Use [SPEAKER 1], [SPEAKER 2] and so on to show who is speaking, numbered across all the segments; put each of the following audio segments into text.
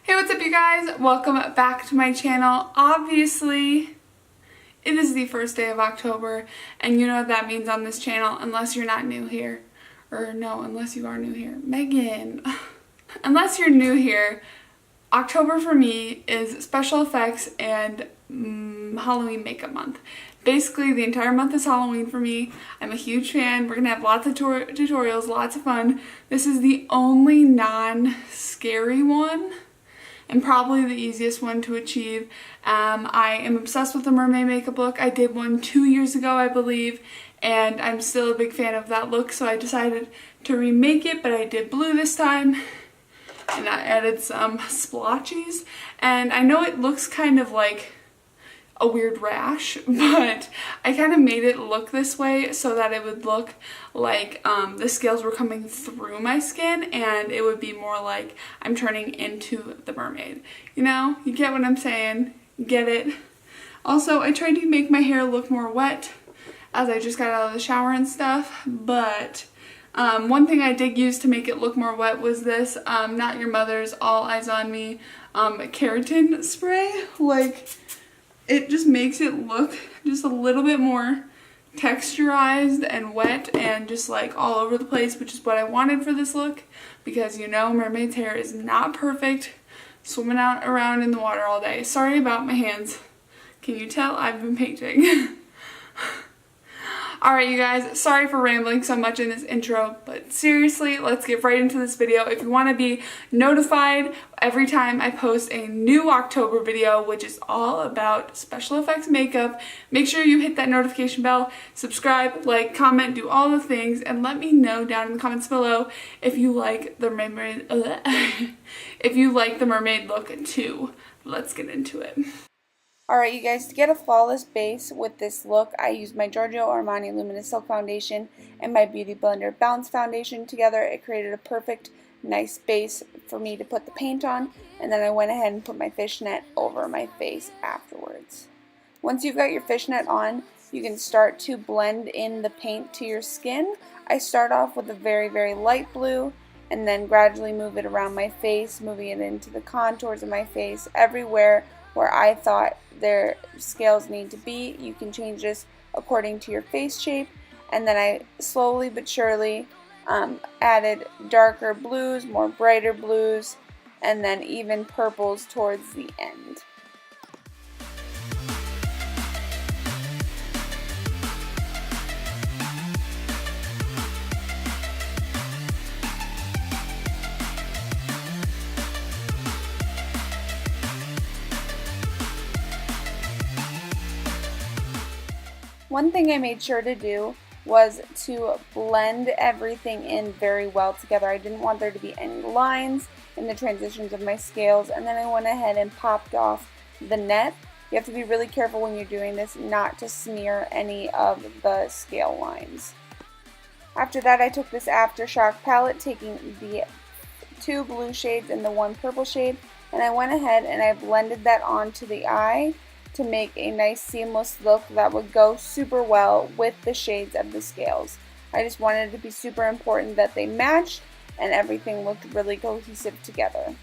[SPEAKER 1] Hey, what's up you guys? Welcome back to my channel. Obviously, it is the first day of October, and you know what that means on this channel, unless you're not new here. Or no, unless you are new here. Megan. Unless you're new here, October for me is special effects and Halloween makeup month. Basically, the entire month is Halloween for me. I'm a huge fan. We're going to have lots of tutorials, lots of fun. This is the only non-scary one, and probably the easiest one to achieve. I am obsessed with the mermaid makeup look. I did one 2 years ago, I believe, and I'm still a big fan of that look, so I decided to remake it, but I did blue this time, and I added some splotches, and I know it looks kind of like a weird rash, but I kind of made it look this way so that it would look like the scales were coming through my skin, and it would be more like I'm turning into the mermaid. You know, you get what I'm saying? Get it? Also, I tried to make my hair look more wet as I just got out of the shower and stuff, but one thing I did use to make it look more wet was this Not Your Mother's All Eyes on Me keratin spray. Like, it just makes it look just a little bit more texturized and wet and just like all over the place, which is what I wanted for this look, because you know mermaid's hair is not perfect, swimming out around in the water all day. Sorry about my hands. Can you tell I've been painting? Alright you guys, sorry for rambling so much in this intro, but seriously, let's get right into this video. If you want to be notified every time I post a new October video, which is all about special effects makeup, make sure you hit that notification bell, subscribe, like, comment, do all the things, and let me know down in the comments below if you like the mermaid if you like the mermaid look too. Let's get into it.
[SPEAKER 2] Alright you guys, to get a flawless base with this look, I used my Giorgio Armani Luminous Silk Foundation and my Beauty Blender Bounce Foundation together. It created a perfect, nice base for me to put the paint on, and then I went ahead and put my fishnet over my face afterwards. Once you've got your fishnet on, you can start to blend in the paint to your skin. I start off with a very, very light blue, and then gradually move it around my face, moving it into the contours of my face, everywhere where I thought their scales need to be. You can change this according to your face shape, and then I slowly but surely added darker blues, more brighter blues, and then even purples towards the end. One thing I made sure to do was to blend everything in very well together. I didn't want there to be any lines in the transitions of my scales, and then I went ahead and popped off the net. You have to be really careful when you're doing this not to smear any of the scale lines. After that, I took this Aftershock palette, taking the 2 blue shades and the 1 purple shade, and I went ahead and I blended that onto the eye to make a nice seamless look that would go super well with the shades of the scales. I just wanted it to be super important that they matched and everything looked really cohesive together.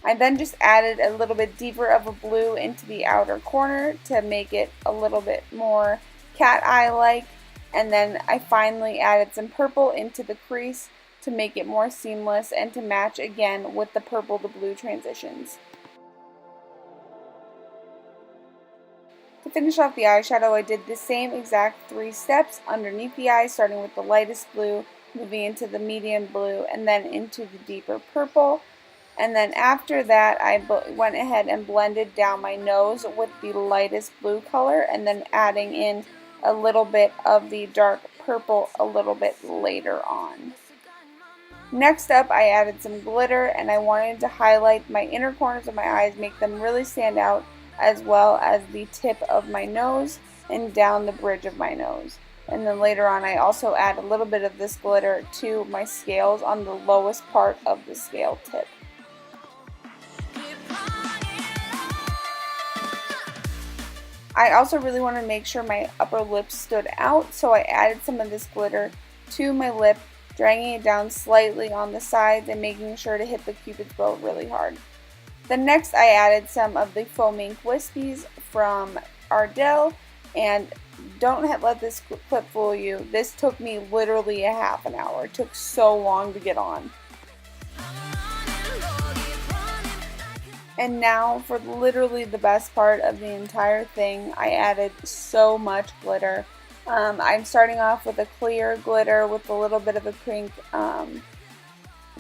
[SPEAKER 2] I then just added a little bit deeper of a blue into the outer corner to make it a little bit more cat eye like, and then I finally added some purple into the crease to make it more seamless and to match again with the purple to blue transitions. To finish off the eyeshadow, I did the same exact 3 steps underneath the eye, starting with the lightest blue, moving into the medium blue, and then into the deeper purple. And then after that, I went ahead and blended down my nose with the lightest blue color, and then adding in a little bit of the dark purple a little bit later on. Next up, I added some glitter, and I wanted to highlight my inner corners of my eyes, make them really stand out, as well as the tip of my nose and down the bridge of my nose. And then later on I also add a little bit of this glitter to my scales on the lowest part of the scale tip. I also really want to make sure my upper lip stood out, so I added some of this glitter to my lip, dragging it down slightly on the sides and making sure to hit the cupid's bow really hard. Then next I added some of the foam ink wispies from Ardell, and don't let this clip fool you. This took me literally a half an hour. It took so long to get on. And now for literally the best part of the entire thing, I added so much glitter. I'm starting off with a clear glitter with a little bit of a pink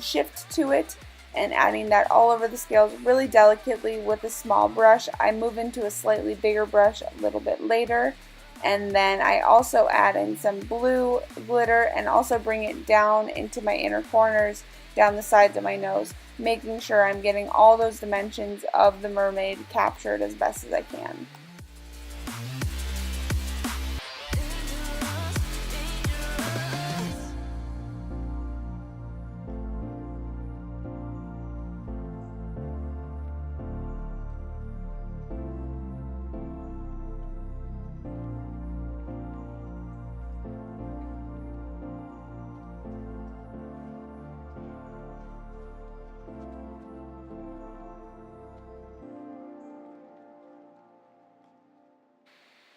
[SPEAKER 2] shift to it, and adding that all over the scales really delicately with a small brush. I move into a slightly bigger brush a little bit later, and then I also add in some blue glitter and also bring it down into my inner corners, down the sides of my nose, making sure I'm getting all those dimensions of the mermaid captured as best as I can.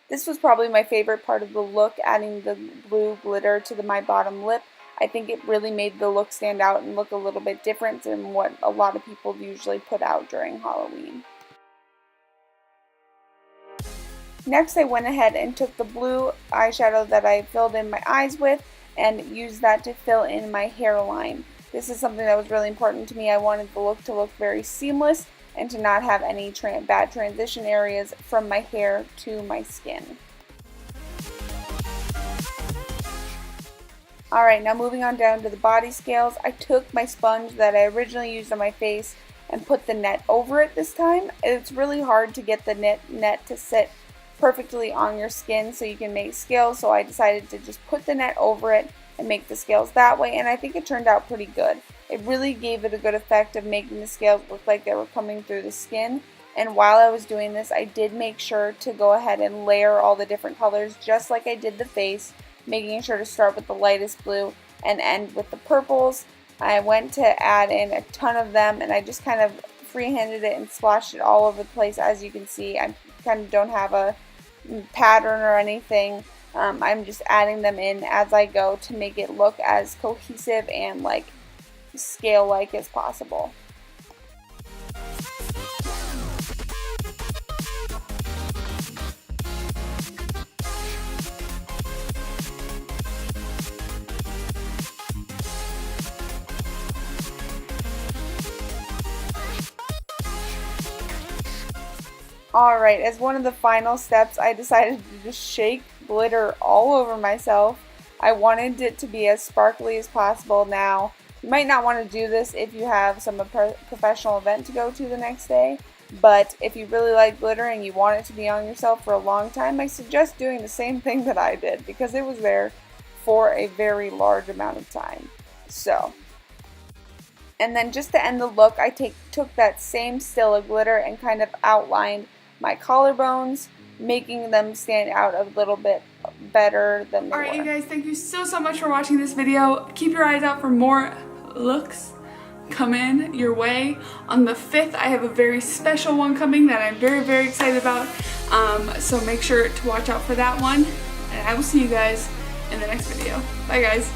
[SPEAKER 2] This was probably my favorite part of the look, adding the blue glitter to my bottom lip. I think it really made the look stand out and look a little bit different than what a lot of people usually put out during Halloween. Next I went ahead and took the blue eyeshadow that I filled in my eyes with and used that to fill in my hairline. This is something that was really important to me. I wanted the look to look very seamless and to not have any bad transition areas from my hair to my skin. Alright, now moving on down to the body scales, I took my sponge that I originally used on my face and put the net over it this time. It's really hard to get the net to sit perfectly on your skin so you can make scales, so I decided to just put the net over it and make the scales that way, and I think it turned out pretty good. It really gave it a good effect of making the scales look like they were coming through the skin. And while I was doing this, I did make sure to go ahead and layer all the different colors just like I did the face, making sure to start with the lightest blue and end with the purples. I went to add in a ton of them, and I just kind of freehanded it and splashed it all over the place. As you can see, I kind of don't have a pattern or anything. I'm just adding them in as I go to make it look as cohesive and like scale-like as possible. Alright, as one of the final steps, I decided to just shake glitter all over myself. I wanted it to be as sparkly as possible. Now, you might not want to do this if you have some professional event to go to the next day, but if you really like glitter and you want it to be on yourself for a long time, I suggest doing the same thing that I did because it was there for a very large amount of time. So, and then just to end the look, I took that same still of glitter and kind of outlined my collarbones, making them stand out a little bit better than they were.
[SPEAKER 1] Alright, you guys, thank you so much for watching this video. Keep your eyes out for more looks coming your way. On the 5th, I have a very special one coming that I'm very excited about. So make sure to watch out for that one. And I will see you guys in the next video. Bye, guys.